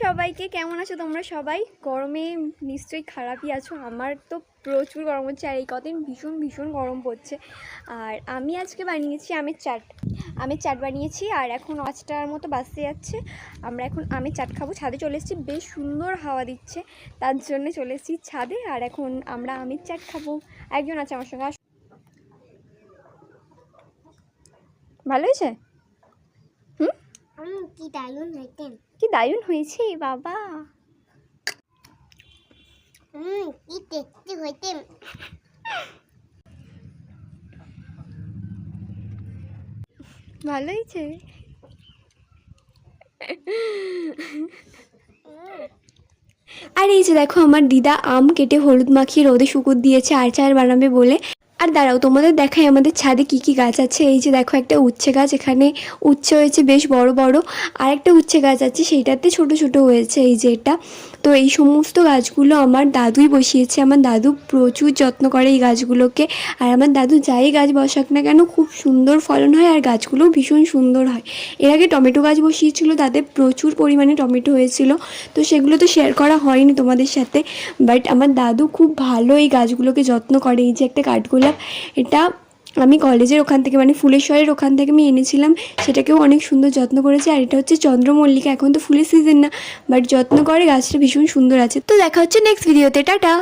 সবাইকে, কেমন আছো তোমরা সবাই? গরমে নিশ্চয়ই খারাপই আছো। আমার তো প্রচুর গরম হচ্ছে, আর এই কদিন ভীষণ ভীষণ গরম পড়ছে। আর আমি আজকে বানিয়েছি আমের চাট বানিয়েছি। আর এখন 5টার মতো বাজতে যাচ্ছে। আমরা এখন আমের চাট খাবো। ছাদে চলে এসেছি, বেশ সুন্দর হাওয়া দিচ্ছে, তার জন্য চলে এসেছি ছাদে। আর এখন আমরা আমের চাট খাবো। একজন আছে আমার সঙ্গে। ভালো হয়েছে? কি দারুণ হয়েছে, কি দারুণ হয়েছে বাবা। কি টেস্টি হয়েছে। ভালো হয়েছে। আর এই যে দেখো, আমার দিদা আম কেটে হলুদ মাখিয়ে রোদে শুকুর দিয়েছে আচার বানাবে বলে। আর দাঁড়াও, তোমাদের দেখাই আমাদের ছাদে কি কি গাছ আছে। এই যে দেখো, একটা উচ্ছে গাছ, এখানে উচ্ছে হয়েছে বেশ বড় বড়। আর একটা উচ্ছে গাছ আছে, সেইটাতে ছোট ছোট হয়েছে, এই যে এটা। তো এই সমস্ত গাছগুলো আমার দাদুই বসিয়েছে। আমার দাদু প্রচুর যত্ন করে এই গাছগুলোকে। আর আমার দাদু যাই গাছ বসাক না কেন, খুব সুন্দর ফলন হয়, আর গাছগুলোও ভীষণ সুন্দর হয়। এর আগে টমেটো গাছ বসিয়েছিল, তাতে প্রচুর পরিমাণে টমেটো হয়েছিল। তো সেগুলো তো শেয়ার করা হয়নি তোমাদের সাথে। বাট আমার দাদু খুব ভালো এই গাছগুলোকে যত্ন করে। এই যে একটা কাঠগোলাপ, এটা আমি কলেজের ওখান থেকে, মানে ফুলেশ্বরের ওখান থেকে আমি এনেছিলাম, সেটাকেও অনেক সুন্দর যত্ন করেছে। আর এটা হচ্ছে চন্দ্রমল্লিকা, এখন তো ফুলের সিজন না, বাট যত্ন করে, গাছটা ভীষণ সুন্দর আছে। তো দেখা হচ্ছে নেক্সট ভিডিওতে, টাটা।